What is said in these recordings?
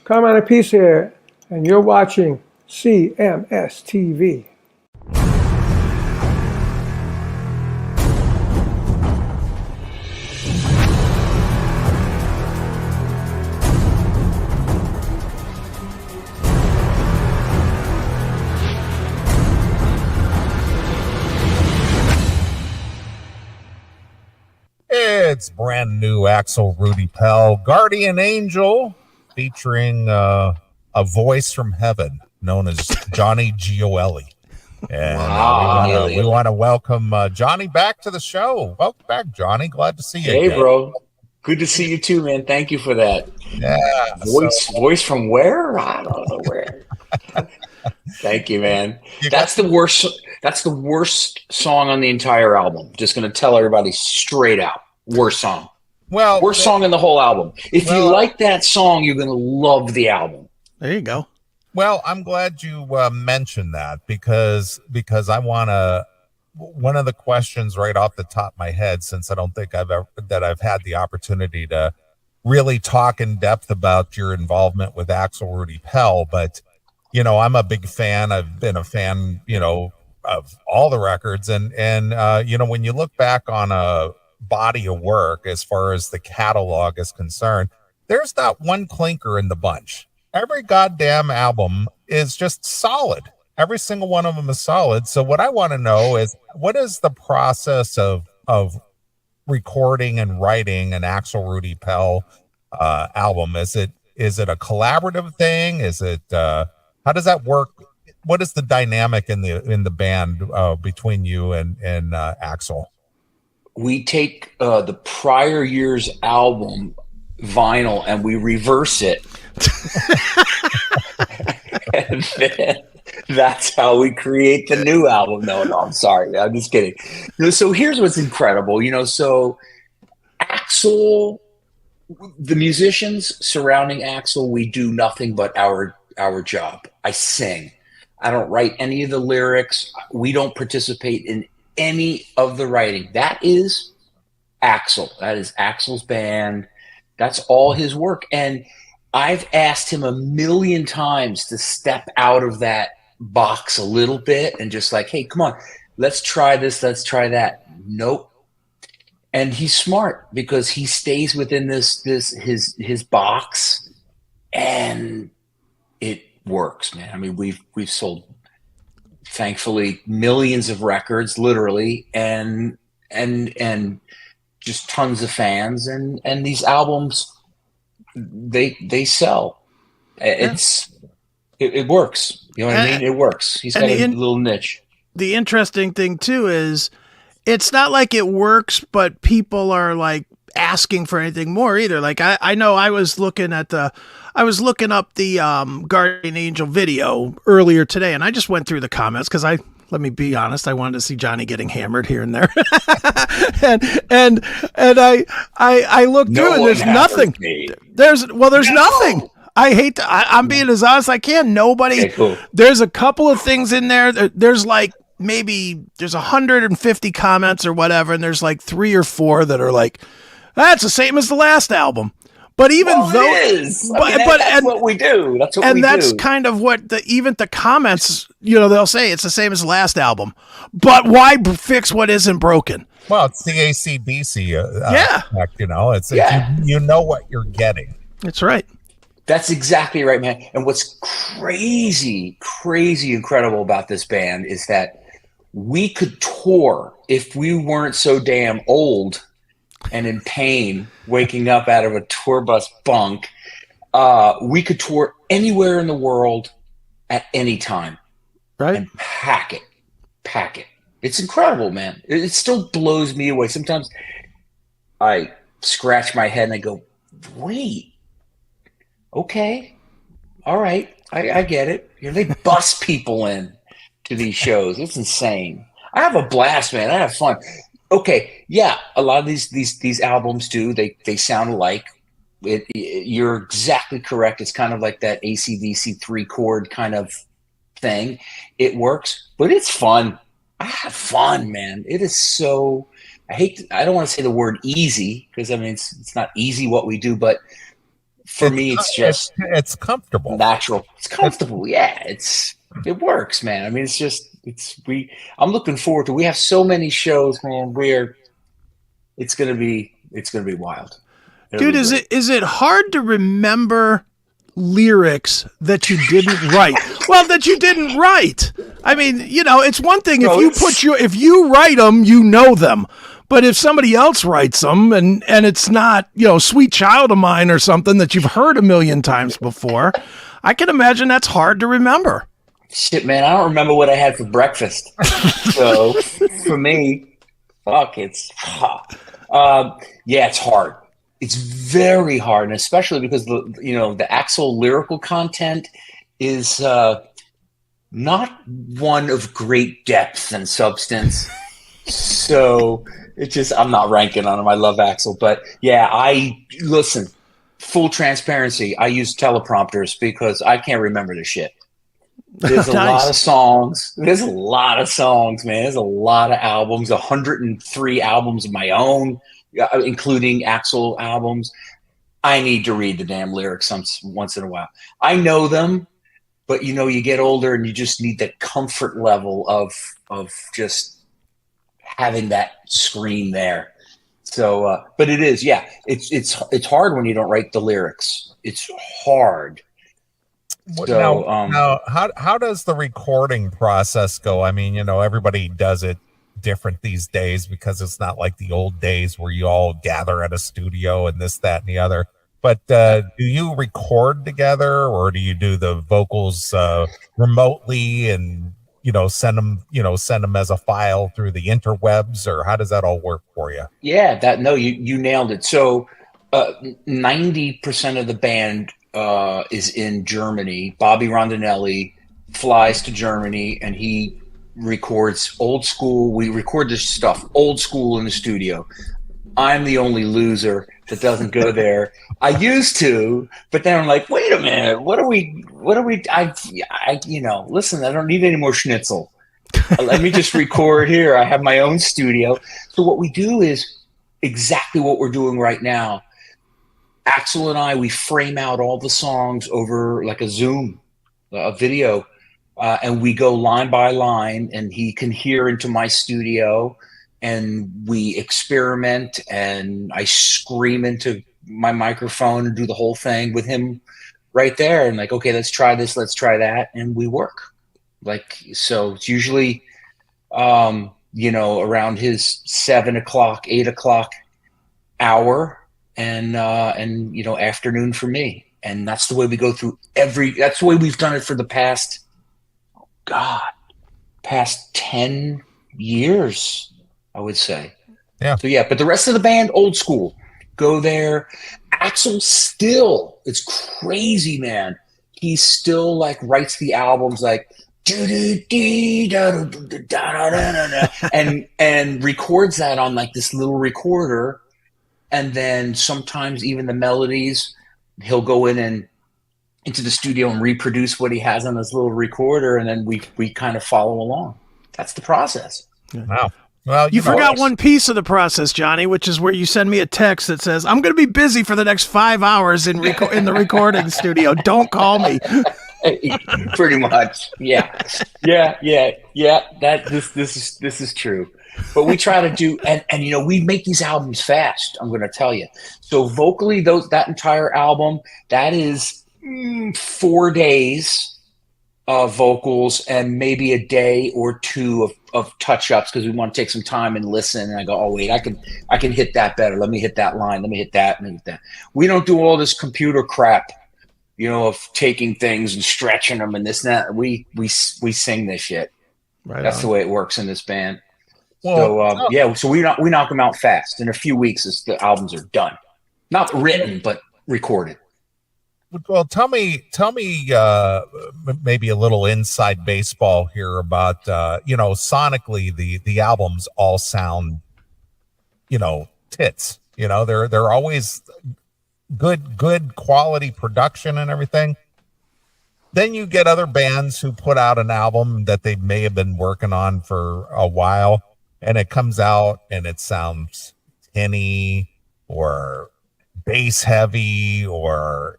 Carmine Apiece here, and you're watching CMS TV. It's brand new Axel Rudi Pell, Guardian Angel, featuring a voice from heaven known as Johnny Gioeli. And we want to welcome Johnny back to the show. Welcome back, Johnny. Glad to see you. Hey, again. Bro. Good to see you too, man. Thank you for that. Yeah. Voice from where? I don't know where. Thank you, man. That's the worst. That's the worst song on the entire album. Just going to tell everybody straight out. Worst song. Well, worst song in the whole album. If you like that song, you're going to love the album. There you go. Well, I'm glad you mentioned that because I want to. One of the questions right off the top of my head, since I don't think I've had the opportunity to really talk in depth about your involvement with Axel Rudi Pell, but I'm a big fan. I've been a fan, of all the records, and when you look back on a body of work as far as the catalog is concerned, there's not one clinker in the bunch. Every goddamn album is just solid. Every single one of them is solid. So what I want to know is, what is the process of recording and writing an Axel Rudi Pell album? Is it a collaborative thing? Is it how does that work? What is the dynamic in the band between you and Axel? We take the prior year's album vinyl and we reverse it. And then that's how we create the new album. No, I'm sorry. I'm just kidding. So here's what's incredible. So Axel, the musicians surrounding Axel, we do nothing but our job. I sing. I don't write any of the lyrics. We don't participate in any of the writing. That is Axel. That is Axel's band. That's all his work. And I've asked him a million times to step out of that box a little bit and just like, hey, come on, let's try this, let's try that. Nope. And he's smart because he stays within his box, and it works, man. I mean, we've sold, thankfully, millions of records, literally, and just tons of fans, and these albums, they sell. It works. You know what I mean? It works. He's got a little niche. The interesting thing too is, it's not like it works, but people are like asking for anything more either. Like I know I was looking up the Guardian Angel video earlier today, and I just went through the comments because let me be honest, I wanted to see Johnny getting hammered here and there. and I looked through and there's nothing. There's nothing. I'm being as honest as I can. Nobody. Okay, cool. There's a couple of things in there. There's like there's 150 comments or whatever, and there's like 3 or 4 that are like, that's the same as the last album. But even though it is, that's what we do. That's what we do. And that's kind of what even the comments, they'll say it's the same as the last album. But why fix what isn't broken? Well, it's the AC/DC effect, It's you know what you're getting. That's right. That's exactly right, man. And what's crazy incredible about this band is that we could tour if we weren't so damn old and in pain, waking up out of a tour bus bunk. We could tour anywhere in the world at any time, right? And pack it. It's incredible, man. It still blows me away. Sometimes I scratch my head and I go, wait, okay, all right, I get it. They bust people in to these shows. It's insane. I have a blast, man. I have fun. Okay, yeah, a lot of these albums do. They sound alike. You're exactly correct. It's kind of like that AC/DC 3-chord kind of thing. It works, but it's fun. I have fun, man. It is so. I don't want to say the word easy because I mean it's not easy what we do, but for me, it's just it's comfortable, natural. It's comfortable. Yeah, it works, man. I mean, I'm looking forward to. We have so many shows, man. It's gonna be wild. Dude, is it hard to remember lyrics that you didn't write? Well, that you didn't write. I mean, it's one thing if you write them, you know them. But if somebody else writes them and it's not, Sweet Child of Mine or something that you've heard a million times before, I can imagine that's hard to remember. Shit, man, I don't remember what I had for breakfast. So for me, fuck, it's it's hard. It's very hard, and especially because the Axel lyrical content is not one of great depth and substance. So I'm not ranking on him. I love Axel, but yeah, listen, full transparency. I use teleprompters because I can't remember the shit. There's a lot of songs. There's a lot of songs, man. There's a lot of albums, 103 albums of my own, including Axel albums. I need to read the damn lyrics once in a while. I know them, but you get older and you just need that comfort level of just having that screen there. So, but it is, it's hard when you don't write the lyrics. It's hard. So, now, how does the recording process go? I mean, everybody does it different these days because it's not like the old days where you all gather at a studio and this, that, and the other. But do you record together, or do you do the vocals remotely and send them as a file through the interwebs, or how does that all work for you? Yeah, you nailed it. So 90% of the band is in Germany. Bobby Rondinelli flies to Germany and he records old school. We record this stuff old school in the studio. I'm the only loser that doesn't go there. I used to, but then I'm like, wait a minute, what are we, listen, I don't need any more schnitzel. Let me just record here. I have my own studio. So what we do is exactly what we're doing right now. Axel and I, we frame out all the songs over like a Zoom, a video, and we go line by line, and he can hear into my studio, and we experiment, and I scream into my microphone and do the whole thing with him right there. And like, okay, let's try this, let's try that. And we work so it's usually, around his 7 o'clock, 8 o'clock hour and afternoon for me. And that's the way we go through that's the way we've done it for the past 10 years, I would say. Yeah. So but the rest of the band, old school, go there. Axel still, it's crazy, man. He still writes the albums and records that on this little recorder. And then sometimes even the melodies, he'll go in into the studio and reproduce what he has on his little recorder, and then we kind of follow along. That's the process. Wow. Well, you forgot one piece of the process, Johnny, which is where you send me a text that says, I'm going to be busy for the next 5 hours in the recording studio. Don't call me. Pretty much. Yeah. This is true. But we try to do, and we make these albums fast, I'm going to tell you. So vocally, that entire album, that is 4 days of vocals and maybe a day or two of touch-ups, because we want to take some time and listen. And I go, oh wait, I can hit that better. Let me hit that line. Let me hit that. Let me hit that. We don't do all this computer crap, of taking things and stretching them and this and that. We sing this shit. Right. That's the way it works in this band. Well, so we knock them out fast. In a few weeks, the albums are done. Not written, but recorded. Well, tell me, maybe a little inside baseball here about, sonically the albums all sound, tits. They're always good quality production and everything. Then you get other bands who put out an album that they may have been working on for a while, and it comes out and it sounds tinny or bass heavy or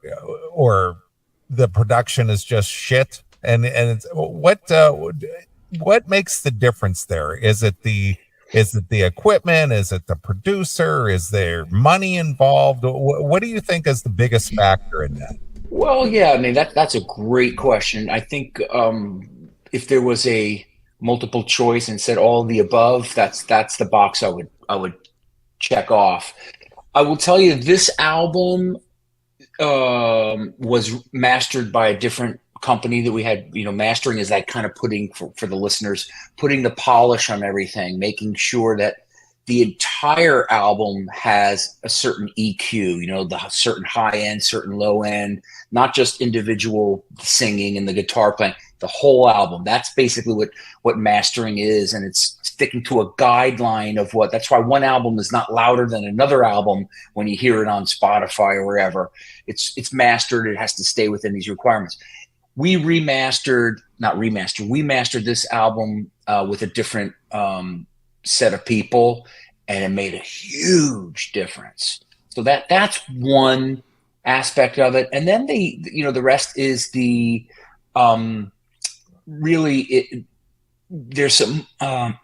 the production is just shit? And it's, what makes the difference there? Is it the equipment? Is it the producer? Is there money involved? What do you think is the biggest factor in that? Well, yeah, I mean, that's a great question. I think if there was a multiple choice and said all of the above, that's the box I would check off. I will tell you, this album was mastered by a different company that we had. Mastering is that kind of putting, for the listeners, putting the polish on everything, making sure that the entire album has a certain EQ, the certain high end, certain low end, not just individual singing and the guitar playing, the whole album. That's basically what mastering is. And it's sticking to a guideline of that's why one album is not louder than another album when you hear it on Spotify or wherever. It's mastered. It has to stay within these requirements. We mastered this album with a different set of people, and it made a huge difference. So that's one aspect of it. And then the rest is the there's some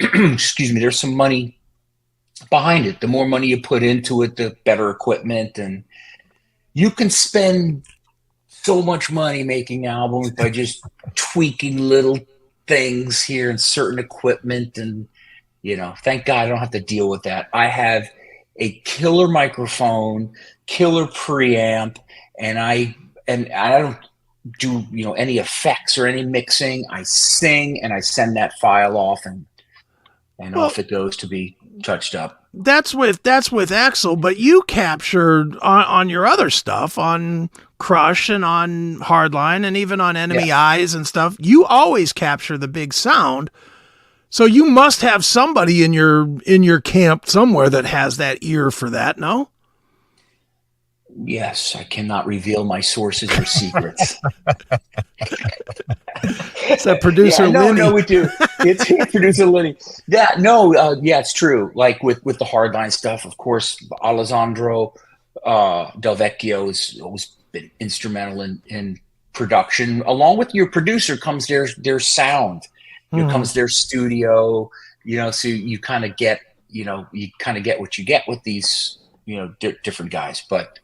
there's some money behind it. The more money you put into it, the better equipment, and you can spend so much money making albums by just tweaking little things here and certain equipment. And, thank God I don't have to deal with that. I have a killer microphone, killer preamp, and I don't do, any effects or any mixing. I sing and I send that file off and off it goes to be touched up. That's with Axel, but you captured on your other stuff, on Crush and on Hardline and even on Enemy Eyes and stuff. You always capture the big sound. So you must have somebody in your camp somewhere that has that ear for that, no? Yes, I cannot reveal my sources or secrets. It's that producer Lenny. No, we do. It's producer Lenny. It's true. Like with the Hardline stuff, of course, Alessandro Del Vecchio has always been instrumental in production. Along with your producer comes their sound. Here comes their studio. So you kind of get what you get with these different guys. But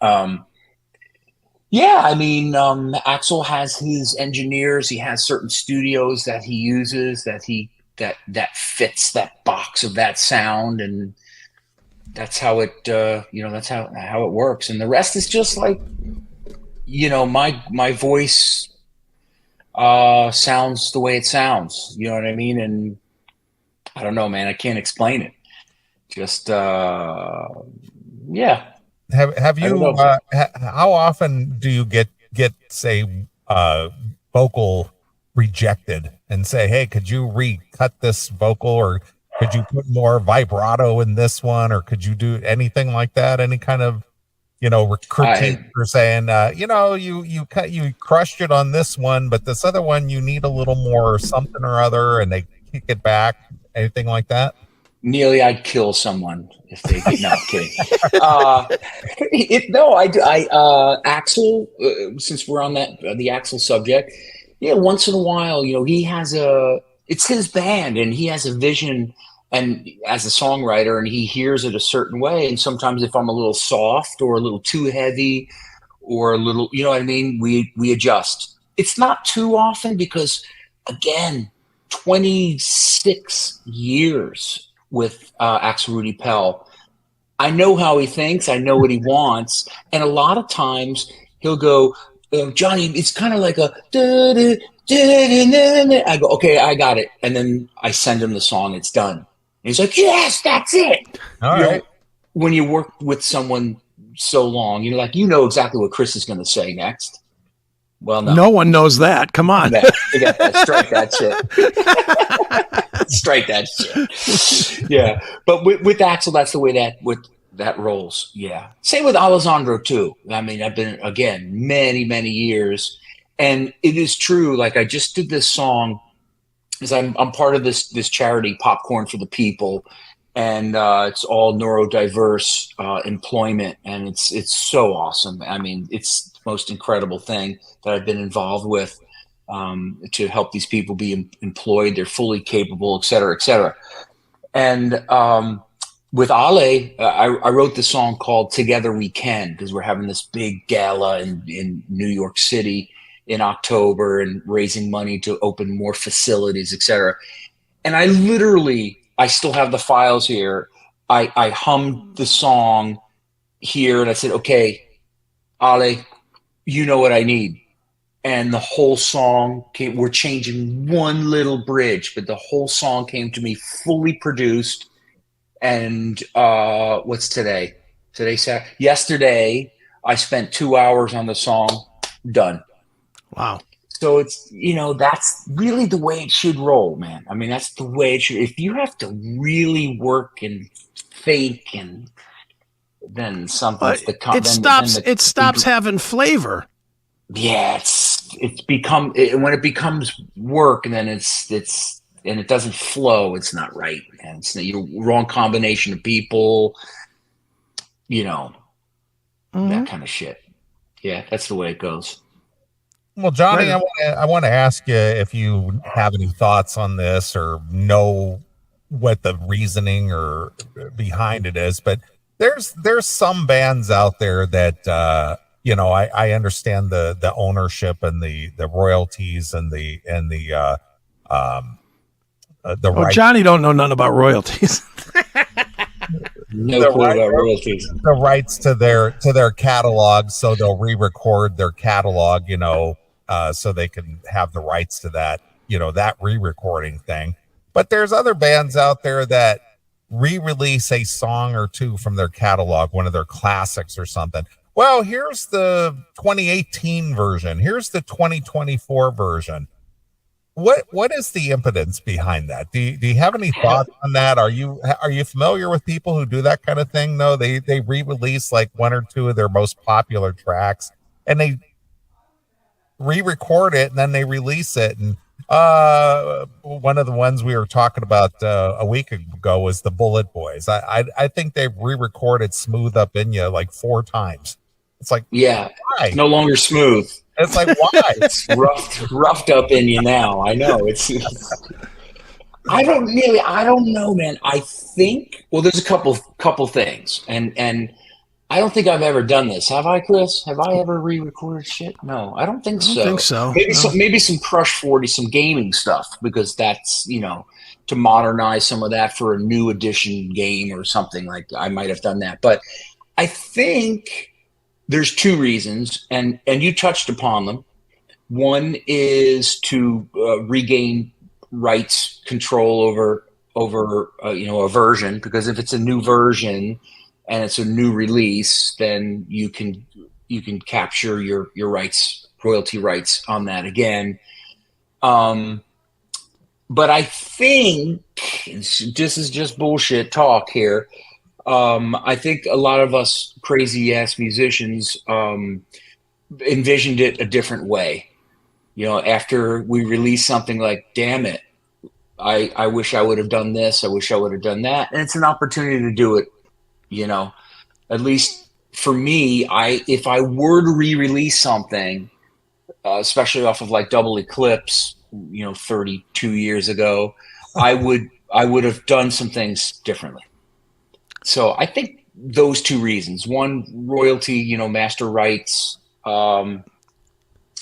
Axel has his engineers. He has certain studios that he uses that fits that box of that sound, and that's how it that's how it works. And the rest is just like my voice sounds the way it sounds. You know what I mean? And I don't know, man. I can't explain it. Just yeah. Have you? How often do you get say vocal rejected and say, hey, could you recut this vocal, or could you put more vibrato in this one, or could you do anything like that? Any kind of critique or saying you crushed it on this one, but this other one you need a little more something or other, and they kick it back. Anything like that? Neely, I'd kill someone if they did. No, I'm kidding. I do. Axel, since we're on the Axel subject, once in a while, it's his band and he has a vision and as a songwriter, and he hears it a certain way. And sometimes if I'm a little soft or a little too heavy or a little, we adjust. It's not too often because, again, 26 years with Axel Rudi Pell. I know how he thinks. I know what he wants. And a lot of times he'll go, Johnny, it's kind of like a I go, okay, I got it. And then I send him the song. It's done. And he's like, yes, that's it. All right. When you work with someone so long, exactly what Chris is going to say next. Well, no one knows that. Come on. Strike that shit. Strike that shit. Yeah. But with Axel, that's the way that rolls. Yeah. Same with Alessandro too. I mean, I've been, again, many, many years. And it is true. Like, I just did this song because I'm part of this charity, Popcorn for the People. and it's all neurodiverse employment, and it's so awesome. I mean, it's the most incredible thing that I've been involved with, to help these people be employed. They're fully capable, et cetera, et cetera. And with Ale, I wrote this song called "Together We Can" because we're having this big gala in New York City in October and raising money to open more facilities, et cetera. And I still have the files here. I hummed the song here and I said, okay, Ale, you know what I need. And the whole song came, we're changing one little bridge, but the whole song came to me fully produced. And what's today? Yesterday, I spent 2 hours on the song, done. Wow. So it's, that's really the way it should roll, man. I mean, that's the way it should. If you have to really work and fake, and then something's it stops having flavor. Yeah, it's become when it becomes work, and then it's and it doesn't flow. It's not right, man. It's the wrong combination of people. That kind of shit. Yeah, that's the way it goes. Well, Johnny, I want to ask you if you have any thoughts on this or know what the reasoning or behind it is. But there's some bands out there that I understand the ownership and the royalties and the rights. Johnny don't know nothing about royalties. No clue about royalties. The rights to their catalog, so they'll re-record their catalog, so they can have the rights to that, that re-recording thing. But there's other bands out there that re-release a song or two from their catalog, one of their classics or something. Well, here's the 2018 version. Here's the 2024 version. What is the impotence behind that? Do you have any thoughts on that? Are you familiar with people who do that kind of thing? No, they re-release like one or two of their most popular tracks and they re-record it and then they release it. And one of the ones we were talking about a week ago was the Bullet Boys. I think they've re-recorded "Smooth Up in You" like 4 times. It's like, yeah, why? No longer smooth. It's like, why? It's roughed up in you now. I know. I don't know, man. I think, there's a couple things. And I don't think I've ever done this. Have I, Chris? Have I ever re-recorded shit? No, I don't think so. I don't think so. Maybe some Crush 40, some gaming stuff, because that's, to modernize some of that for a new edition game or something. Like I might have done that. But I think there's 2 reasons, and you touched upon them. One is to regain rights control over a version, because if it's a new version and it's a new release, then you can capture your rights, royalty rights on that again. But I think this is just bullshit talk here. I think a lot of us crazy ass musicians envisioned it a different way. After we release something like, damn it, I wish I would have done this. I wish I would have done that. And it's an opportunity to do it, at least for me, if I were to re-release something, especially off of like Double Eclipse, 32 years ago, I would have done some things differently. So I think those 2 reasons: one, royalty, master rights, kind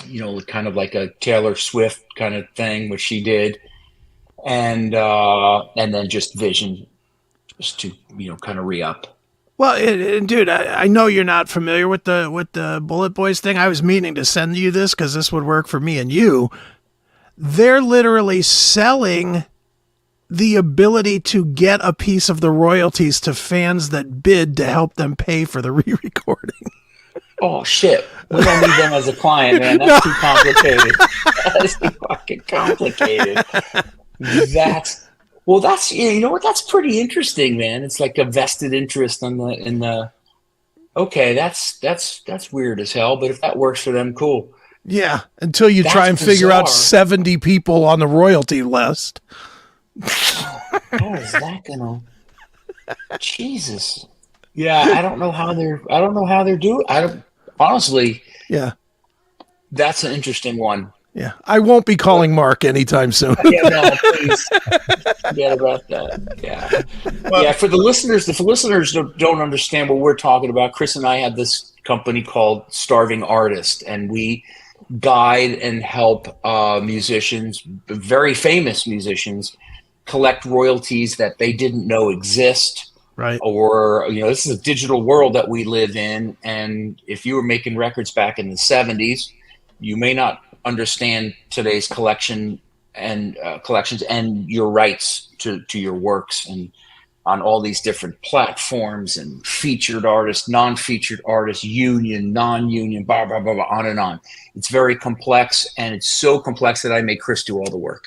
of like a Taylor Swift kind of thing, which she did, and then just vision, just to kind of re-up. Well, dude, I know you're not familiar with the Bullet Boys thing. I was meaning to send you this because this would work for me and you. They're literally selling the ability to get a piece of the royalties to fans that bid to help them pay for the re-recording. Oh shit! We don't need them as a client, man. That's too complicated. That's too fucking complicated. That's that's pretty interesting, man. It's like a vested interest in the. Okay, that's weird as hell. But if that works for them, cool. Yeah, until you try and figure out 70 people on the royalty list. How is that gonna? Jesus. Yeah, I don't know how they're doing. Honestly, Yeah. that's an interesting one. Yeah. I won't be calling Mark anytime soon. Yeah, no, please forget about that. Yeah. Well, Yeah, for the listeners, if the listeners don't understand what we're talking about, Chris and I have this company called Starving Artist, and we guide and help musicians, very famous musicians, collect royalties that they didn't know exist. Right. Or, this is a digital world that we live in. And if you were making records back in the 70s, you may not understand today's collections and your rights to your works and on all these different platforms and featured artists, non-featured artists, union, non-union, blah, blah, blah, blah, on and on. It's very complex, and it's so complex that I make Chris do all the work.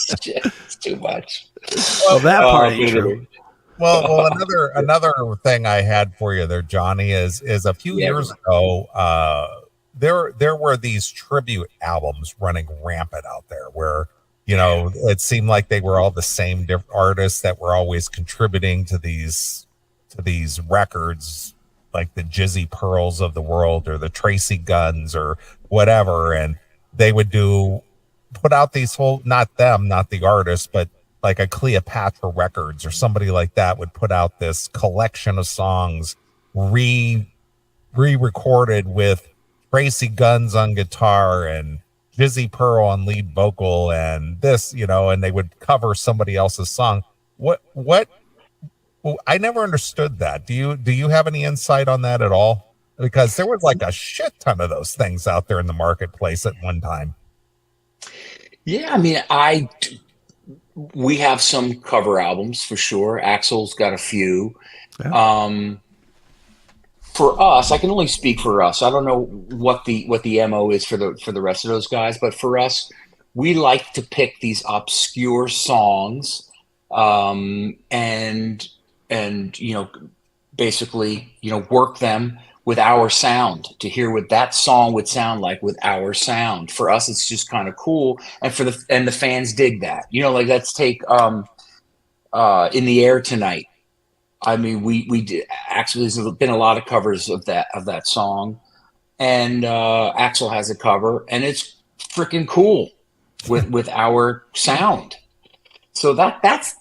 It's too much. Well, that part ain't true. Well, another thing I had for you there, Johnny, is a few years ago, there were these tribute albums running rampant out there where, it seemed like they were all the same artists that were always contributing to these records, like the Jizzy Pearls of the world or the Tracy Guns or whatever. And they would put out these not the artists, but like a Cleopatra Records or somebody like that would put out this collection of songs re-recorded with Tracy Guns on guitar and Jizzy Pearl on lead vocal and this, and they would cover somebody else's song. What I never understood that. Do you have any insight on that at all? Because there was like a shit ton of those things out there in the marketplace at one time. Yeah, I mean, we have some cover albums for sure. Axel's got a few. Yeah. For us, I can only speak for us. I don't know what the MO is for the rest of those guys, but for us, we like to pick these obscure songs, and basically work them with our sound to hear what that song would sound like with our sound. For us, it's just kind of cool, and the fans dig that. Like let's take In the Air Tonight. I mean, we did, actually, there's been a lot of covers of that song, and Axel has a cover, and it's freaking cool with our sound. So that's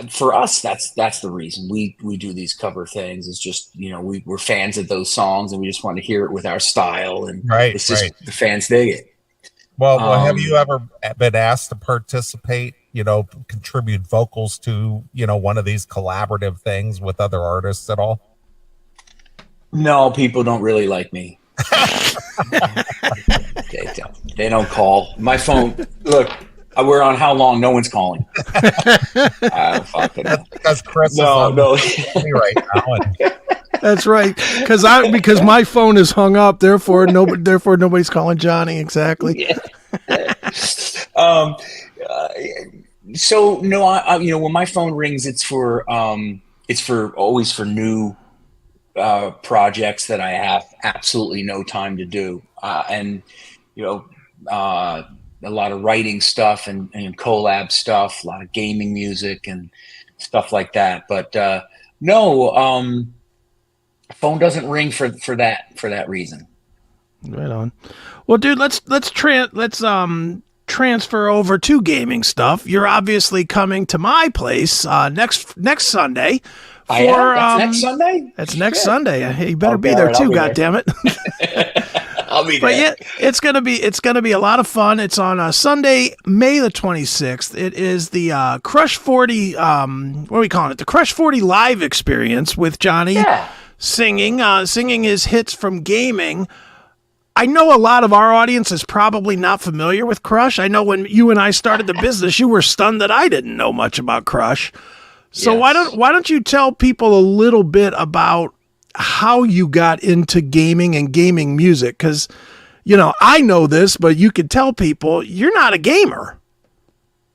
for us. That's the reason we do these cover things. It's just we're fans of those songs, and we just want to hear it with our style, and it's just the fans dig it. Well, have you ever been asked to participate? Contribute vocals to, one of these collaborative things with other artists at all? No, people don't really like me. They don't call. My phone, look, we're on how long? No one's calling. Because Chris is on me right now. That's right. Because my phone is hung up, therefore nobody's calling Johnny. Exactly. Yeah. So no, I when my phone rings, it's always for new projects that I have absolutely no time to do, and a lot of writing stuff and collab stuff, a lot of gaming music and stuff like that. But no, phone doesn't ring for that reason. Right on. Well, dude, let's transfer over to gaming stuff. You're obviously coming to my place next Sunday. That's next Sunday? That's next Sunday. Hey, you better be there too, goddammit. I'll be there. But yeah, it's gonna be a lot of fun. It's on Sunday, May the 26th. It is the Crush 40 what are we calling it? The Crush 40 live experience with Johnny singing his hits from gaming. I know a lot of our audience is probably not familiar with Crush. I know when you and I started the business, you were stunned that I didn't know much about Crush. So why don't you tell people a little bit about how you got into gaming and gaming music? Because, I know this, but you could tell people you're not a gamer.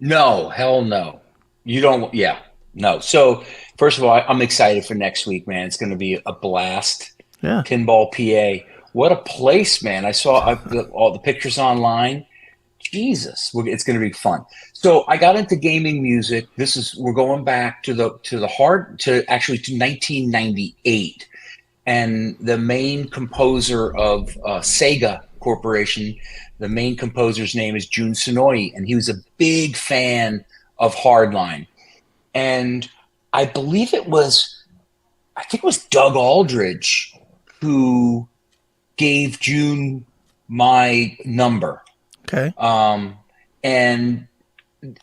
No, hell no. You don't. Yeah, no. So first of all, I'm excited for next week, man. It's going to be a blast. Yeah. Pinball PA. What a place, man. I saw all the pictures online. Jesus, it's going to be fun. So I got into gaming music. We're going back to 1998. And the main composer of Sega Corporation, the main composer's name is Jun Sonoy, and he was a big fan of Hardline. And I think it was Doug Aldridge who gave June my number. Okay.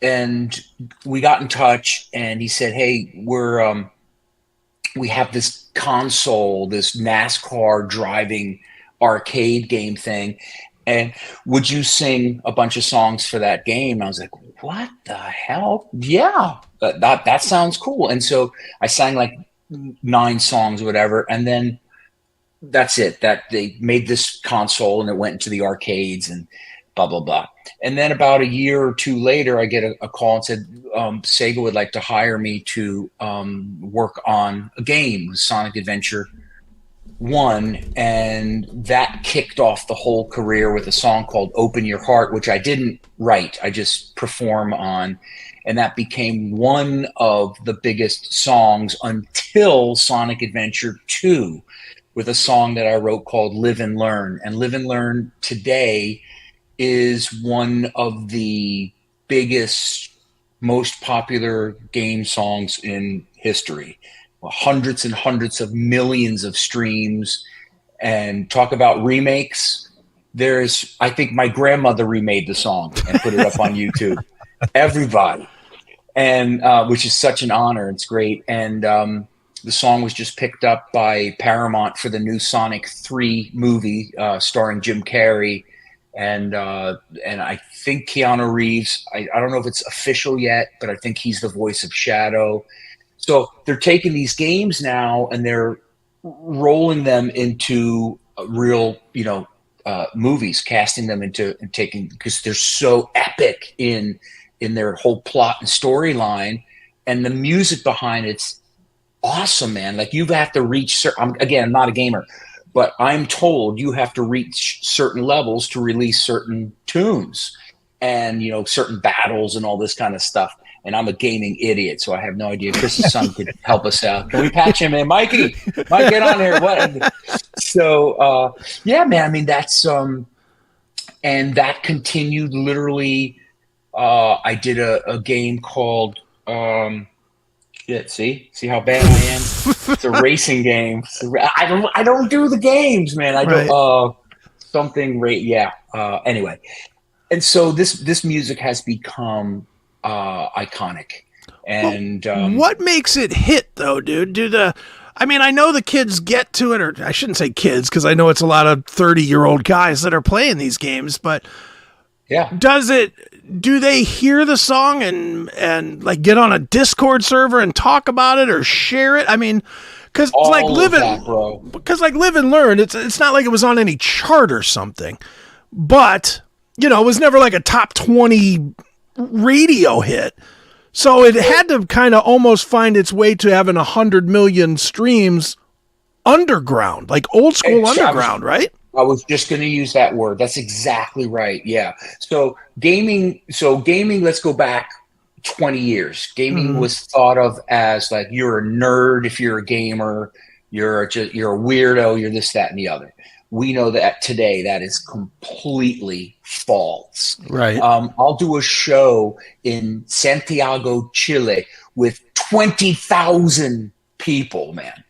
And we got in touch, and he said, "Hey, we have this console, this NASCAR driving arcade game thing, and would you sing a bunch of songs for that game?" I was like, "What the hell? Yeah, that sounds cool." And so I sang like 9 songs or whatever, and then that's it. That they made this console, and it went into the arcades and blah blah blah. And then about a year or 2 later, I get a call and said Sega would like to hire me to work on a game, Sonic Adventure 1, and that kicked off the whole career with a song called "Open Your Heart," which I didn't write, I just perform on, and that became one of the biggest songs until Sonic Adventure 2, with a song that I wrote called "Live and Learn." And "Live and Learn" today is one of the biggest, most popular game songs in history. Hundreds and hundreds of millions of streams. And talk about remakes. I think my grandmother remade the song and put it up on YouTube. Everybody. And which is such an honor. It's great. And the song was just picked up by Paramount for the new Sonic 3 movie starring Jim Carrey. And I think Keanu Reeves, I don't know if it's official yet, but I think he's the voice of Shadow. So they're taking these games now and they're rolling them into real, movies, casting them into and taking, because they're so epic in their whole plot and storyline, and the music behind it's awesome, man. Like you have to reach. I'm not a gamer, but I'm told you have to reach certain levels to release certain tunes and, certain battles and all this kind of stuff. And I'm a gaming idiot, so I have no idea. Chris's son could help us out. Can we patch him in? Mikey, Mike, get on here. What? So, yeah, man, I mean, that's, and that continued literally. I did a game called, see how bad I am? It's a racing game. I don't do the games, man. I don't anyway. And so this music has become iconic. And what makes it hit though, dude? I know the kids get to it, or I shouldn't say kids, because I know it's a lot of 30-year-old guys that are playing these games, but yeah. Do they hear the song and like get on a Discord server and talk about it or share it? I mean, because like Live and Learn, it's not like it was on any chart or something, but it was never like a top 20 radio hit. So it had to kind of almost find its way to having 100 million streams underground, like old school underground, right? I was just going to use that word. That's exactly right. Yeah. So gaming, let's go back 20 years. Gaming was thought of as like, you're a nerd if you're a gamer, you're a weirdo, you're this, that, and the other. We know that today that is completely false. Right. I'll do a show in Santiago, Chile with 20,000 people, man,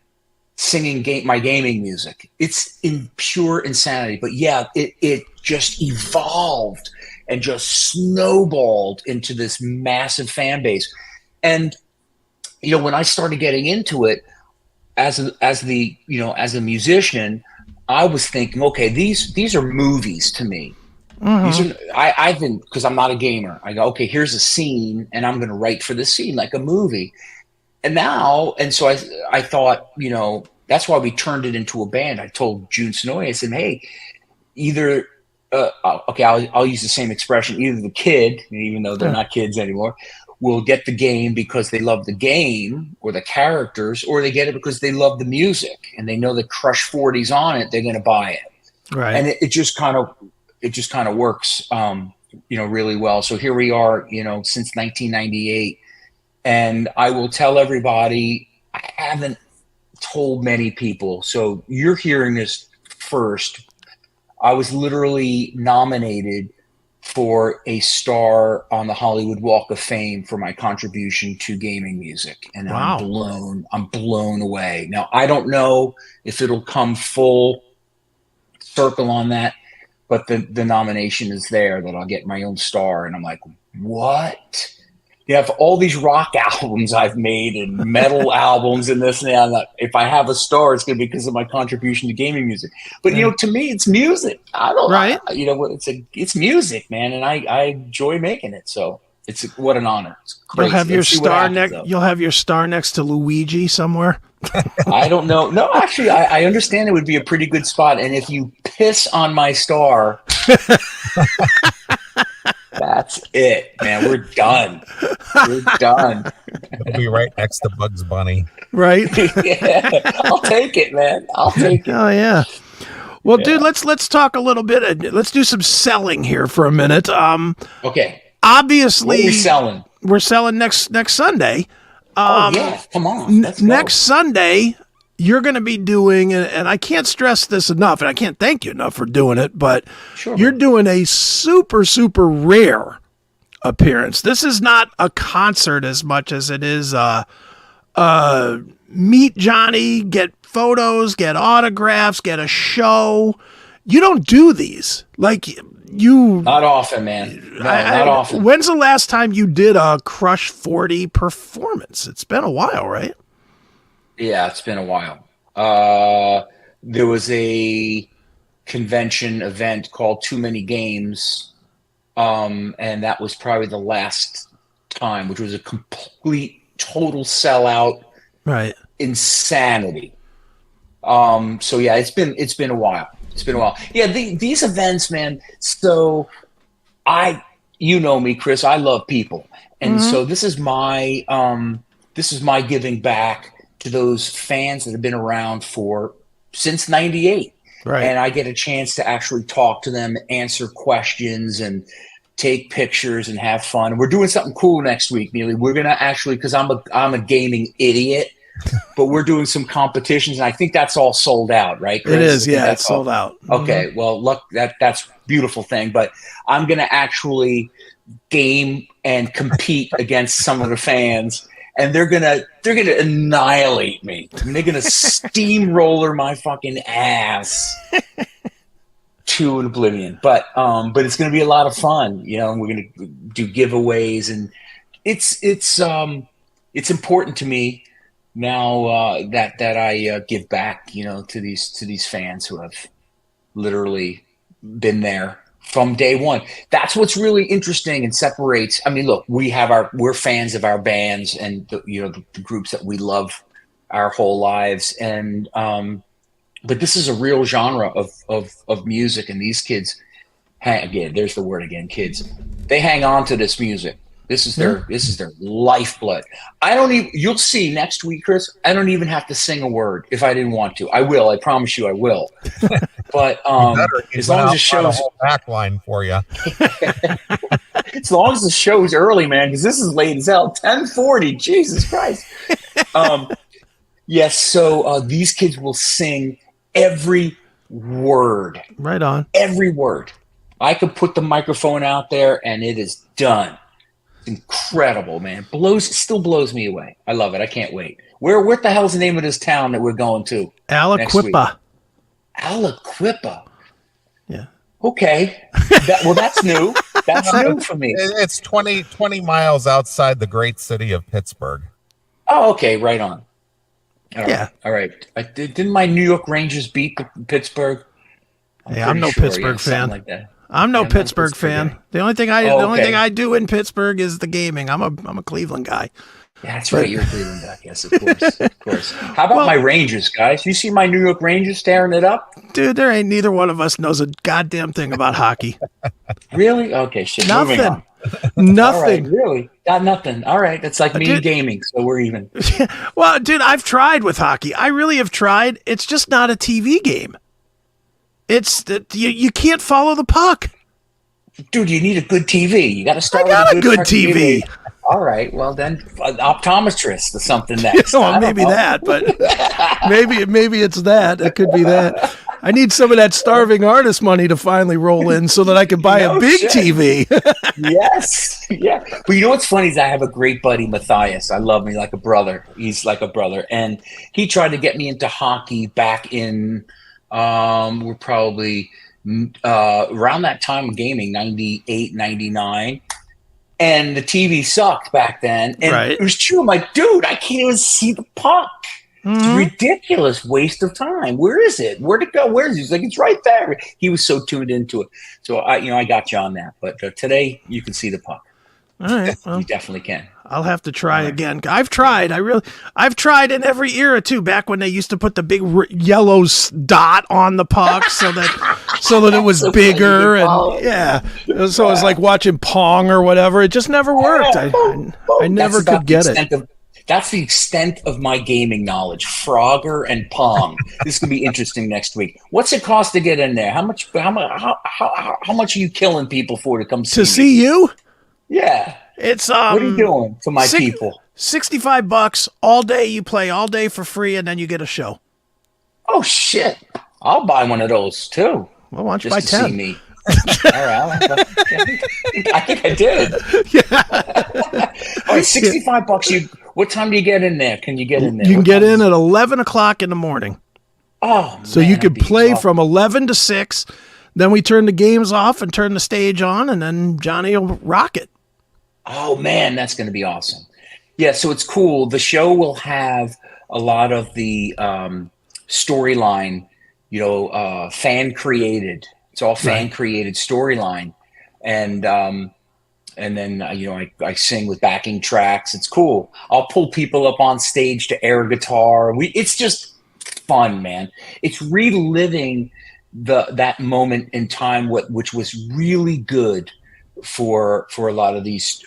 singing my gaming music. It's in pure insanity. But yeah, it just evolved and just snowballed into this massive fan base. And when I started getting into it as a musician, I was thinking, okay, these are movies to me. Mm-hmm. I've been, because I'm not a gamer, I go, okay, here's a scene and I'm going to write for the scene like a movie. And so I thought, that's why we turned it into a band. I told June Sonoy, I said, hey, either, I'll use the same expression, either the kid, even though they're not kids anymore, will get the game because they love the game or the characters, or they get it because they love the music and they know that Crush 40's on it, they're going to buy it. Right. And it just kind of works really well. So here we are, since 1998. And I will tell everybody, I haven't told many people. So you're hearing this first. I was literally nominated for a star on the Hollywood Walk of Fame for my contribution to gaming music. And Wow. I'm blown away. Now, I don't know if it'll come full circle on that, but the nomination is there that I'll get my own star. And I'm like, what? You have all these rock albums I've made and metal albums and this and that. I'm like, if I have a star, it's going to be because of my contribution to gaming music. But to me, it's music. I don't, Right. It's music, man, and I enjoy making it. So it's what an honor. It's crazy. You'll have your Let's see what star happens, though. You'll have your star next to Luigi somewhere. I don't know. No, actually, I understand it would be a pretty good spot. And if you piss on my star, that's it, man. We're done. We're done. It'll be right next to Bugs Bunny. Right. Yeah, I'll take it, man. I'll take it. Oh yeah. Well, dude, let's talk a little bit. Let's do some selling here for a minute. Okay. Obviously, What are we selling? we're selling next Sunday. Yeah, come on. Let's go. Next Sunday, you're going to be doing, and I can't stress this enough, and I can't thank you enough for doing it, but Sure, you're man. doing a super, super rare appearance. This is not a concert as much as it is meet Johnny, get photos, get autographs, get a show. You don't do these. Like, you... Not often, man. No, not often. When's the last time you did a Crush 40 performance? It's been a while, right? Yeah, it's been a while. There was a convention event called Too Many Games, and that was probably the last time, which was a complete, total sellout, Right. insanity. So yeah, it's been a while. It's been a while. Yeah, these events, man. So you know me, Chris. I love people, and so this is my giving back to those fans that have been around since '98. Right. And I get a chance to actually talk to them, answer questions, and take pictures and have fun. We're doing something cool next week, Neeley. We're gonna actually, because I'm a gaming idiot, but we're doing some competitions, and I think that's all sold out, right, Chris? It is, I think yeah, that's it's sold out. Okay, well, look, that's a beautiful thing. But I'm gonna actually game and compete against some of the fans, and they're gonna annihilate me. I mean, they're gonna steamroller my fucking ass to oblivion. But it's gonna be a lot of fun, and we're gonna do giveaways, and it's important to me now that I give back, to these fans who have literally been there from day one. That's what's really interesting and separates. I mean, look, we're fans of our bands and the groups that we love our whole lives, and but this is a real genre of music, and these kids, there's the word again, kids. They hang on to this music. This is their lifeblood. You'll see next week, Chris, I don't even have to sing a word if I didn't want to. I will. I promise you I will. But as long as the show's a whole back line for you. as long as the show's early, man, because this is late as hell. 10:40. Jesus Christ. Yes, so these kids will sing every word. Right on. Every word. I could put the microphone out there and it is done. Incredible, man. Still blows me away. I love it. I can't wait. What the hell's the name of this town that we're going to? Aliquippa. Aliquippa. Yeah. Okay. That's new. That's new for me. It's 20 miles outside the great city of Pittsburgh. Oh, okay. Right on. Yeah. All right. Didn't my New York Rangers beat Pittsburgh? I'm no pretty Pittsburgh fan. Like that. I'm no Yeah, I'm not a Pittsburgh Pittsburgh fan. guy. The only thing okay. I do in Pittsburgh is the gaming. I'm a Cleveland guy. Yeah, that's right. You're a Cleveland guy. Yes, of course. Of course. How about my Rangers, guys? You see my New York Rangers staring it up? Dude, there ain't neither one of us knows a goddamn thing about hockey. Really? Okay, shit. Moving Nothing. on. Nothing. All right, really? Got nothing. All right. That's like me Dude. and gaming, so we're even. Well, dude, I've tried with hockey. I really have tried. It's just not a TV game. It's that you can't follow the puck. dude, you need a good TV. You got to start. I got with a good fucking TV. All right, well then, an optometrist or something next. Well, maybe that, but maybe it's that. It could be that. I need some of that starving artist money to finally roll in so that I can buy a big shit. TV. Yes, yeah. But you know what's funny is I have a great buddy, Matthias. I love me like a brother. He's like a brother, and he tried to get me into hockey back in. We're probably around that time of gaming, 98, 99. And the TV sucked back then. And Right. It was true. I'm like, dude, I can't even see the puck. It's a ridiculous waste of time. Where is it? Where'd it go? Where is it? He's like, it's right there. He was so tuned into it. So I got you on that. But today you can see the puck. All right. Well, You definitely can. I'll have to try again. I've tried. I've tried in every era too. Back when they used to put the big yellow dot on the puck so that it was bigger, and yeah. So it was like watching Pong or whatever. It just never worked. I never could get it. That's the extent of my gaming knowledge. Frogger and Pong. This could be interesting next week. What's it cost to get in there? How much are you killing people for to come see To see you? Yeah. It's What are you doing for my people? $65 all day. You play all day for free, and then you get a show. Oh shit! I'll buy one of those too. Well, why don't you Just buy to 10? see me. All right, I think I did. All right, $65. What time do you get in there? Can you get in there? You can What get time in at 11 o'clock in the morning. Oh, So man, you could that'd be play rough. from 11 to 6. Then we turn the games off and turn the stage on, and then Johnny will rock it. Oh man, that's going to be awesome. Yeah, so it's cool. The show will have a lot of the storyline, fan created. It's all fan created storyline, and then I sing with backing tracks. It's cool. I'll pull people up on stage to air guitar. It's just fun, man. It's reliving that moment in time, which was really good for a lot of these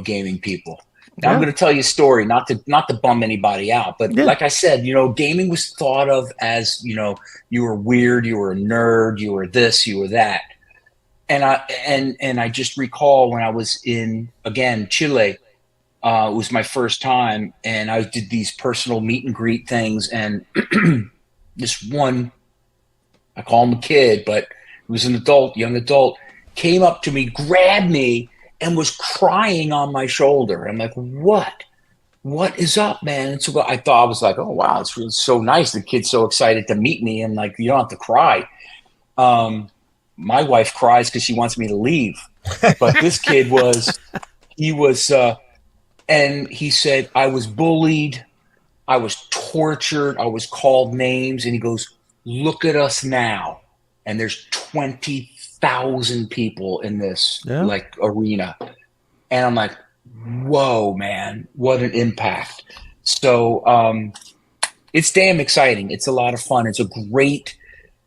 gaming people. Now I'm going to tell you a story, not to bum anybody out, but like I said, gaming was thought of as you were weird, you were a nerd, you were this, you were that, and I just recall when I was in Chile, it was my first time, and I did these personal meet and greet things, and this one, I call him a kid, but he was an young adult, came up to me, grabbed me, and was crying on my shoulder. I'm like, what is up, man? And so I was like, oh, wow, it's really so nice. The kid's so excited to meet me. And like, you don't have to cry. My wife cries because she wants me to leave. But this kid and he said, I was bullied. I was tortured. I was called names. And he goes, look at us now. And there's 20,000 people in this arena. And I'm like, whoa, man, what an impact. So it's damn exciting. It's a lot of fun. It's a great,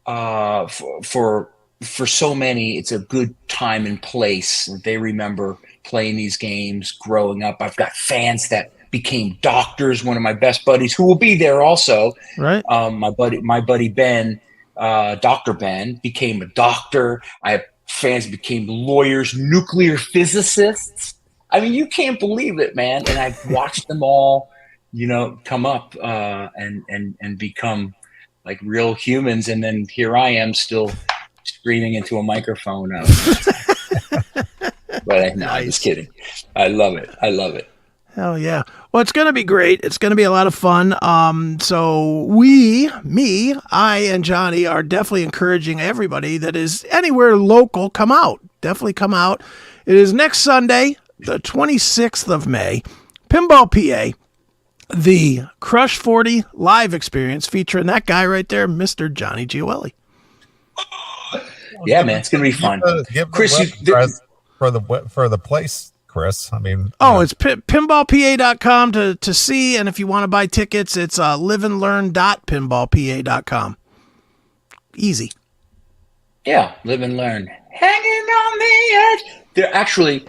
for so many, it's a good time and place. They remember playing these games growing up. I've got fans that became doctors. One of my best buddies who will be there also. Right. My buddy Ben, Dr. Ben, became a doctor. I have fans became lawyers, nuclear physicists. I mean, you can't believe it, man. And I've watched them all, come up and become like real humans. And then here I am still screaming into a microphone. But no, I'm just kidding. I love it. Hell yeah. Well, it's going to be great. It's going to be a lot of fun. So I and Johnny are definitely encouraging everybody that is anywhere local, come out. Definitely come out. It is next Sunday, the 26th of May, Pinball PA, the Crush 40 live experience featuring that guy right there, Mr. Johnny Gioeli. Yeah, man, it's going to be fun. Give Chris, for the place, Chris. I mean, Oh, oh, it's pinballpa.com to see, and if you want to buy tickets, it's liveandlearn.pinballpa.com. Easy. Yeah, live and learn. Hanging on the edge. They're actually,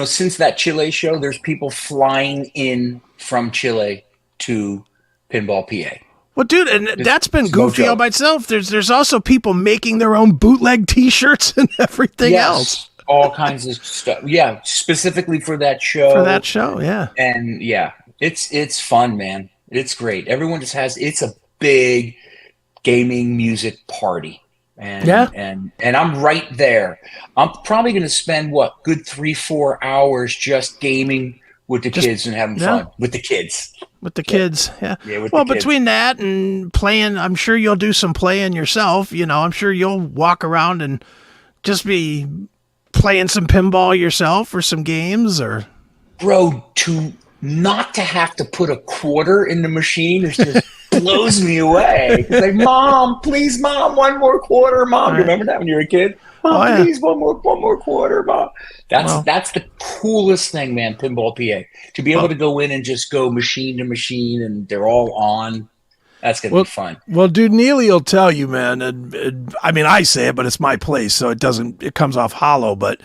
since that Chile show, there's people flying in from Chile to Pinball PA. Well, dude, and that's been goofy all by itself. There's also people making their own bootleg T-shirts and everything else. all kinds of stuff. Yeah, specifically for that show. For that show, yeah. And yeah, it's fun, man. It's great. Everyone just it's a big gaming music party. And and I'm right there. I'm probably going to spend good 3-4 hours just gaming with the kids and having fun with the kids. With the kids, yeah. With well, the kids. Between that and playing, I'm sure you'll do some playing yourself. You know, I'm sure you'll walk around and just be playing some pinball yourself or some games or. Bro, not to have to put a quarter in the machine is just blows me away. It's like, Mom, please, Mom, one more quarter, Mom. You remember that when you were a kid? Mom, please, one more quarter, Mom. That's the coolest thing, man. Pinball PA, to be able to go in and just go machine to machine, and they're all on. That's gonna be fun. Well, dude, Neeley will tell you, man. And I mean, I say it, but it's my place, so it comes off hollow. But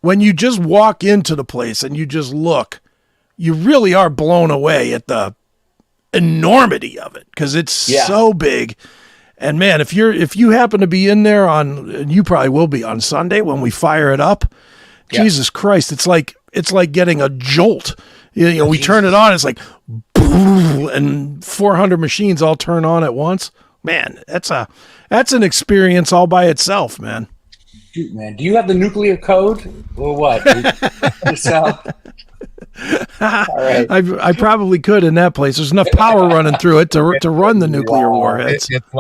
when you just walk into the place and you just look, you really are blown away at the enormity of it because it's so big. And man, if you happen to be in there and you probably will be on Sunday when we fire it up, Jesus Christ, it's like getting a jolt. You know, we turn it on, it's like boom, and 400 machines all turn on at once. Man, that's an experience all by itself, man. Shoot, man, do you have the nuclear code or what? All right. I probably could in that place. There's enough power running through it to run the nuclear warheads. It's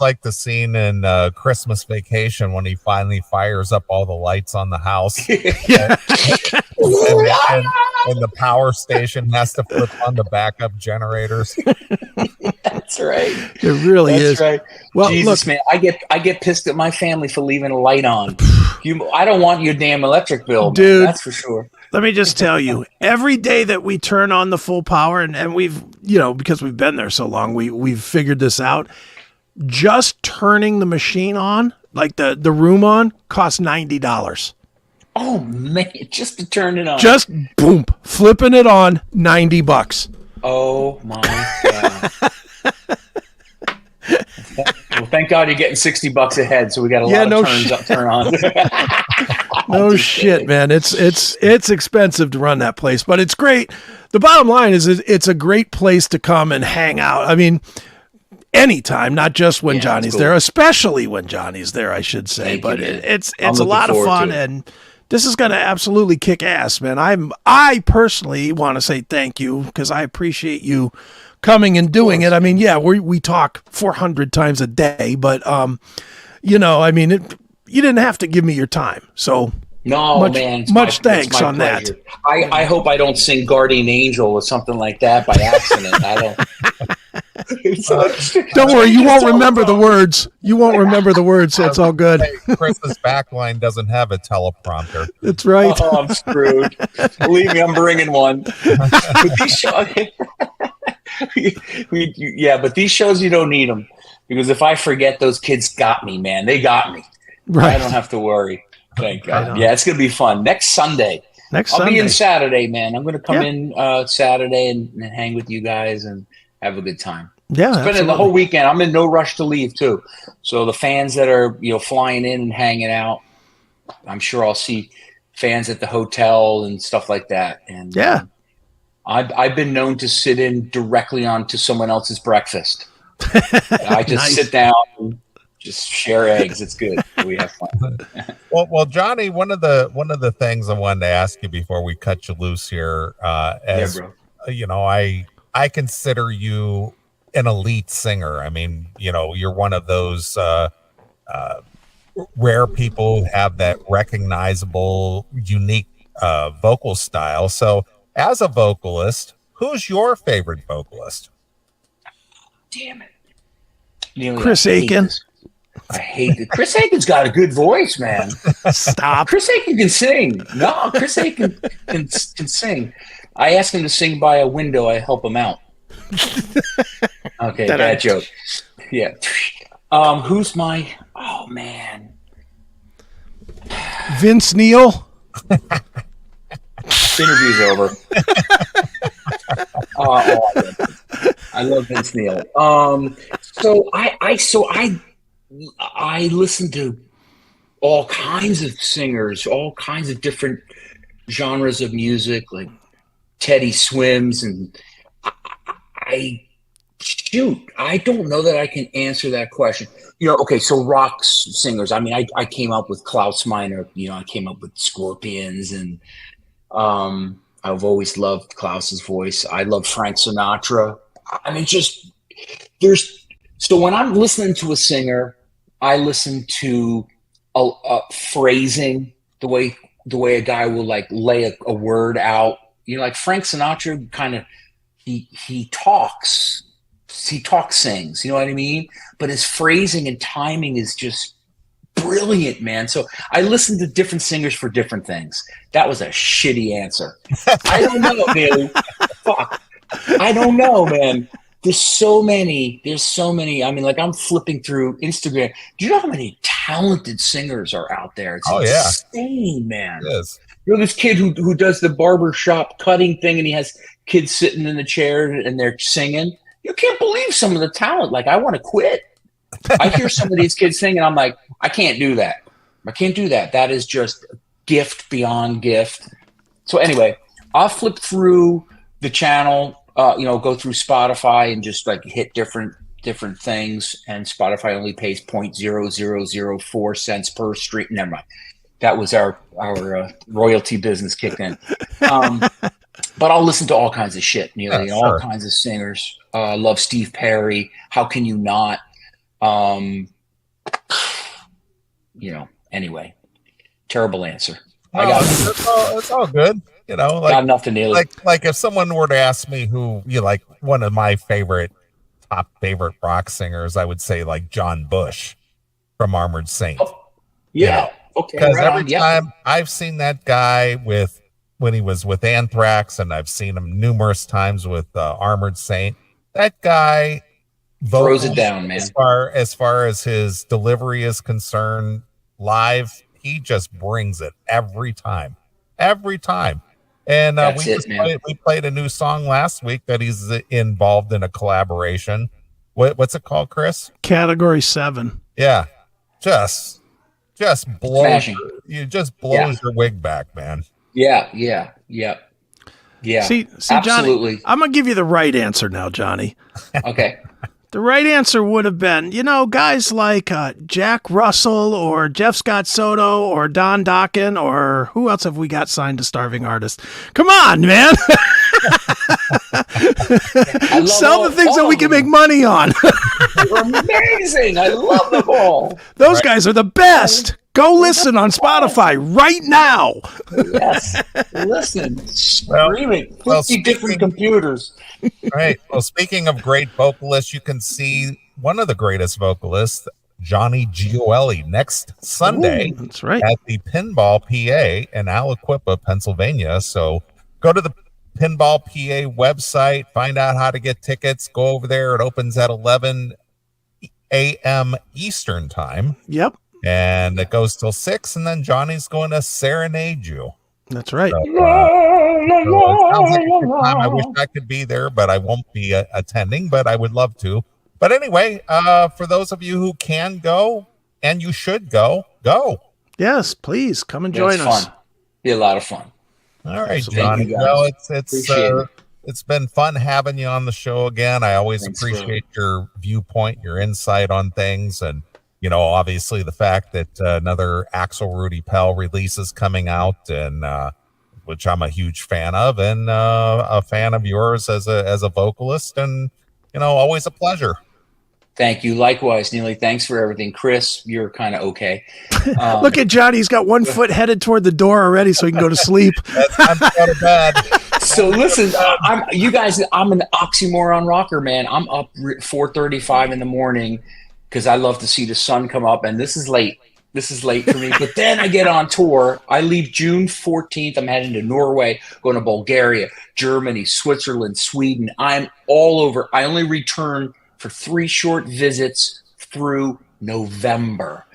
like the scene in Christmas Vacation when he finally fires up all the lights on the house. and the power station has to flip on the backup generators. That's right. It really is. Right. Well, Jesus, look, man, I get pissed at my family for leaving a light on. I don't want your damn electric bill, dude. Man, that's for sure. Let me just tell you, every day that we turn on the full power, and we've, because we've been there so long, we've figured this out. Just turning the machine on, like the room on, costs $90. Oh man, just to turn it on. Just boom, flipping it on, $90. Oh my God. Well, thank God you're getting $60 a head, so we got a lot of turns up, turn on. No shit, man. It's expensive to run that place, but it's great. The bottom line is it's a great place to come and hang out. I mean, anytime, not just when Johnny's there, especially when Johnny's there, I should say. But it's a lot of fun, and this is going to absolutely kick ass, man. I personally want to say thank you because I appreciate you coming and doing it. I mean, we talk 400 times a day, but I mean, you didn't have to give me your time. So much thanks on pleasure. that. I hope I don't sing Guardian Angel or something like that by accident. I don't. Don't worry, you won't remember the words. You won't remember the words, so it's all good. Chris's backline doesn't have a teleprompter. That's right. Oh, I'm screwed. Believe me, I'm bringing one. But these shows you don't need them because if I forget, those kids got me, man. They got me. Right. I don't have to worry. Thank God. Right, yeah, it's going to be fun. Next Sunday. I'll be in Saturday, man. I'm going to come in Saturday and hang with you guys and have a good time. Yeah, spending the whole weekend. I'm in no rush to leave too. So the fans that are flying in and hanging out, I'm sure I'll see fans at the hotel and stuff like that. And I've been known to sit in directly onto someone else's breakfast. I just sit down and just share eggs. It's good. We have fun. Well, Johnny, one of the things I wanted to ask you before we cut you loose here, I consider you an elite singer. I mean, you're one of those rare people who have that recognizable, unique vocal style. So, as a vocalist, who's your favorite vocalist? Damn it, Neeley, Chris Aiken. I hate it. Chris Aiken's got a good voice, man. Stop. Chris Aiken can sing. No, Chris Aiken can sing. I ask him to sing by a window. I help him out. Okay, bad joke. Yeah. Who's my? Oh man. Vince Neil. Interview's over. I love Vince Neil. So I listen to all kinds of singers, all kinds of different genres of music, like Teddy Swims, and I don't know that I can answer that question. Okay, so rock singers. I mean, I came up with Klaus Meine. I came up with Scorpions, and I've always loved Klaus's voice. I love Frank Sinatra. I mean, so when I'm listening to a singer, I listen to phrasing, the way a guy will like lay a word out. Like Frank Sinatra, kind of he talks sings. You know what I mean? But his phrasing and timing is just brilliant, man. So I listen to different singers for different things. That was a shitty answer. I don't know, man. Fuck. I don't know, man. There's so many. I mean, like I'm flipping through Instagram. Do you know how many talented singers are out there? It's insane, man. Yes. This kid who does the barbershop cutting thing, and he has kids sitting in the chair and they're singing. You can't believe some of the talent. Like, I want to quit. I hear some of these kids sing, and I'm like, I can't do that. I can't do that. That is just a gift beyond gift. So anyway, I'll flip through the channel, go through Spotify and just like hit different things. And Spotify only pays 0.0004 cents per stream. Never mind. That was our royalty business kicked in. But I'll listen to all kinds of shit, Neeley, all kinds of singers. I love Steve Perry. How can you not? Anyway, terrible answer. It's all good. Got nothing, Neeley. Like if someone were to ask me who like one of my top favorite rock singers, I would say like John Bush from Armored Saint. Oh, yeah. Okay. Because every time I've seen that guy when he was with Anthrax, and I've seen him numerous times with Armored Saint, that guy throws it down, man. As far as his delivery is concerned, live, he just brings it every time. And we played a new song last week that he's involved in a collaboration. What's it called, Chris? Category 7. Yeah, just blows. You just blows your wig back, man. Yeah. See, absolutely. Johnny, I'm gonna give you the right answer now, Johnny. Okay. The right answer would have been, guys like Jack Russell or Jeff Scott Soto or Don Dokken, or who else have we got signed to Starving Artist? Come on, man. Sell the things that we can make money on. They're amazing. I love them all. Those guys are the best. Go listen on Spotify right now. Yes. Listen. Screaming. 50 different computers. Right. Well, speaking of great vocalists, you can see one of the greatest vocalists, Johnny Gioeli, next Sunday. Ooh, that's right. At the Pinball PA in Aliquippa, Pennsylvania. So go to the Pinball PA website, find out how to get tickets. Go over there. It opens at 11 a.m. Eastern time. Yep. And it goes till 6, and then Johnny's going to serenade you. That's right. So, it sounds like a good time. I wish I could be there, but I won't be attending, but I would love to. But anyway, for those of you who can go, and you should go. Yes, please come and join us. Fun. Be a lot of fun. All right, Johnny. Well, it's been fun having you on the show again. I always appreciate your viewpoint, your insight on things, and obviously the fact that another Axel Rudi Pell release is coming out, and which I'm a huge fan of, and a fan of yours as a vocalist, and always a pleasure. Thank you. Likewise, Neeley. Thanks for everything. Chris, you're kind of okay. Look at Johnny. He's got one foot headed toward the door already so he can go to sleep. I'm out of bed. So listen, I'm an oxymoron rocker, man. I'm up 4:35 in the morning because I love to see the sun come up, and this is late. This is late for me. But then I get on tour. I leave June 14th. I'm heading to Norway, going to Bulgaria, Germany, Switzerland, Sweden. I'm all over. I only return for 3 short visits through November.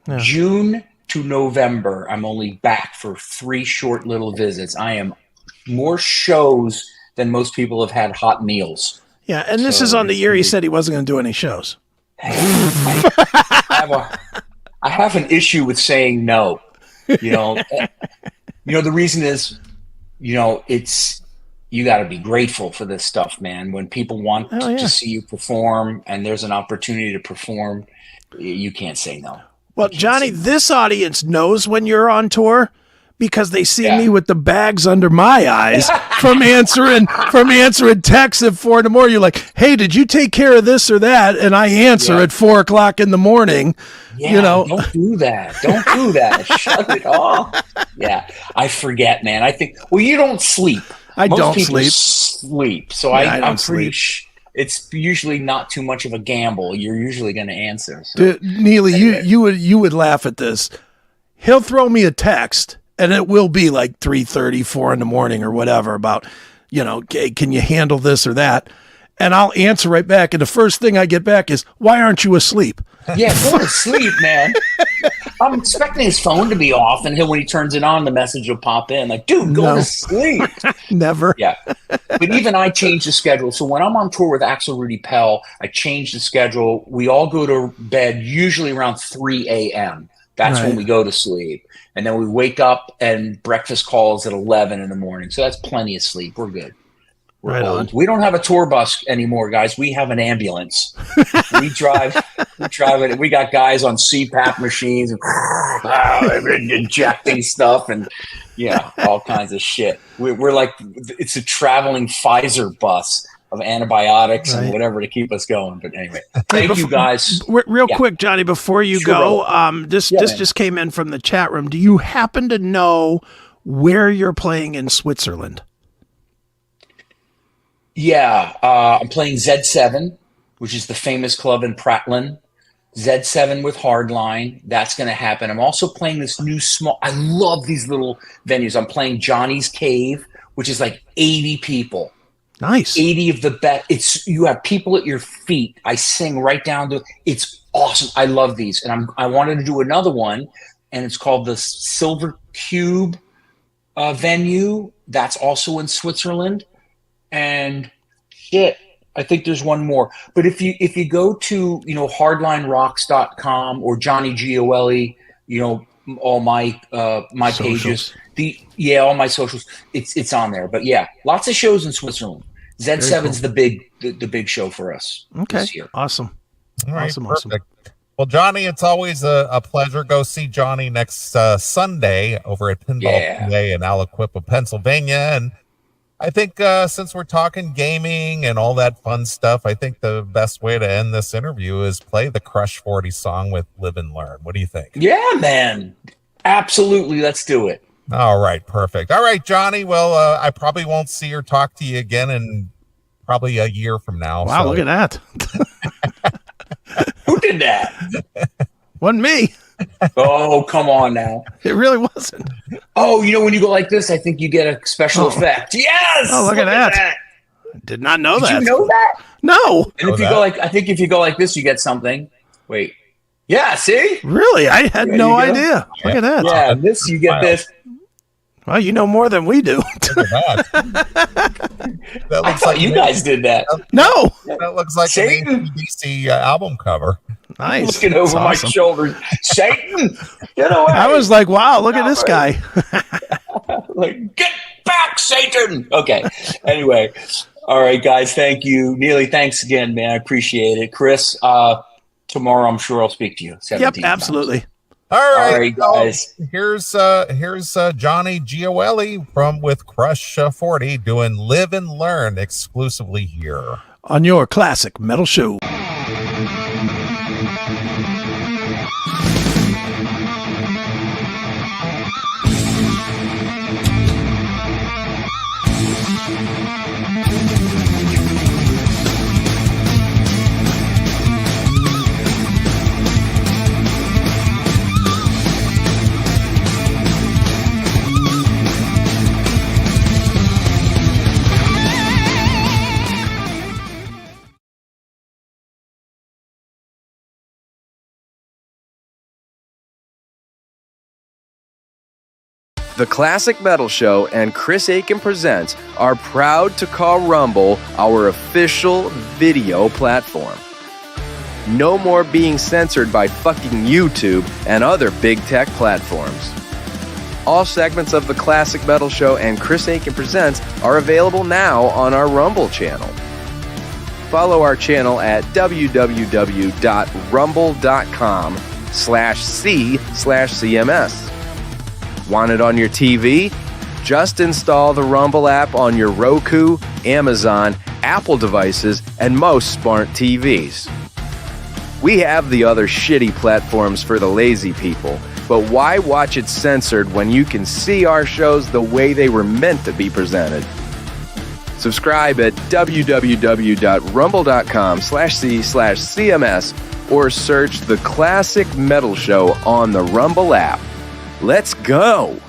Yeah. June to November, I'm only back for 3 short little visits. I am more shows than most people have had hot meals. Yeah, and this is on the year he said he wasn't going to do any shows. I I have an issue with saying no. The reason is, it's, you got to be grateful for this stuff, man. When people want to see you perform and there's an opportunity to perform, you can't say no. Well, Johnny, this audience knows when you're on tour because they see me with the bags under my eyes from answering texts at 4 a.m. You're like, hey, did you take care of this or that? And I answer at 4 o'clock in the morning. Yeah, don't do that. Don't do that. Shut it off. Yeah, I forget, man. I think, you don't sleep. Most don't people sleep. So I'm pretty it's usually not too much of a gamble. You're usually going to answer. So. Dude, Neeley, anyway. you would laugh at this. He'll throw me a text, and it will be like 3:30, 4 in the morning or whatever about, hey, can you handle this or that? And I'll answer right back. And the first thing I get back is, why aren't you asleep? Yeah, go to sleep, man. I'm expecting his phone to be off, and when he turns it on, the message will pop in. Like, dude, go to sleep. Never. Yeah. But even I change the schedule. So when I'm on tour with Axel Rudi Pell, I change the schedule. We all go to bed usually around 3 a.m. That's when we go to sleep. And then we wake up and breakfast calls at 11 in the morning. So that's plenty of sleep. We're good. We're old. We don't have a tour bus anymore, guys. We have an ambulance. We drive it. We got guys on CPAP machines and injecting stuff and all kinds of shit. We're like, it's a traveling Pfizer bus of antibiotics and whatever to keep us going. But anyway, thank you guys. Real quick, Johnny, before you go, this just came in from the chat room. Do you happen to know where you're playing in Switzerland? Yeah, I'm playing Z7, which is the famous club in Prattlin. Z7 with Hardline. That's going to happen. I'm also playing this new I love these little venues. I'm playing Johnny's Cave, which is like 80 people. Nice. 80 of the best. You have people at your feet. I sing right down to it's awesome. I love these. And I wanted to do another one, and it's called the Silver Cube venue. That's also in Switzerland. And shit, I think there's one more. But if you go to, hardlinerocks.com or Johnny Gioeli, all my pages, all my socials, it's on there. But yeah, lots of shows in Switzerland. Z7's the big show for us this year. Awesome. All right, awesome. Well, Johnny, it's always a pleasure. Go see Johnny next Sunday over at Pinball PA in Aliquippa, Pennsylvania. And I think since we're talking gaming and all that fun stuff, I think the best way to end this interview is play the Crush 40 song with Live and Learn. What do you think? Yeah, man. Absolutely. Let's do it. All right. Perfect. All right, Johnny. Well, I probably won't see or talk to you again in probably a year from now. Wow, look at that. Who did that? Wasn't me. Oh, come on now. It really wasn't. Oh, when you go like this, I think you get a special effect. Yes. Oh, look at that. Did not know that. Did you know that? No. And if you go like this, you get something. Wait. Yeah, see? Really? I had no idea. Look at that. Yeah, you get this. Well, you know more than we do. Look at that. I thought you guys did that. No. That looks like Satan. an ACDC album cover. Nice. Looking over my shoulder. Satan, get away. I was like, wow, look at this guy. Like, get back, Satan. Okay. Anyway. All right, guys. Thank you. Neeley, thanks again, man. I appreciate it. Chris, tomorrow I'm sure I'll speak to you. Yep, absolutely. Times. All right, guys. Here's Johnny Gioeli with Crush 40 doing Live and Learn exclusively here on your classic metal show. The Classic Metal Show and Chris Aiken Presents are proud to call Rumble our official video platform. No more being censored by fucking YouTube and other big tech platforms. All segments of The Classic Metal Show and Chris Aiken Presents are available now on our Rumble channel. Follow our channel at www.rumble.com/c/CMS. Want it on your TV? Just install the Rumble app on your Roku, Amazon, Apple devices, and most smart TVs. We have the other shitty platforms for the lazy people, but why watch it censored when you can see our shows the way they were meant to be presented? Subscribe at www.rumble.com/c/CMS or search The Classic Metal Show on the Rumble app. Let's go!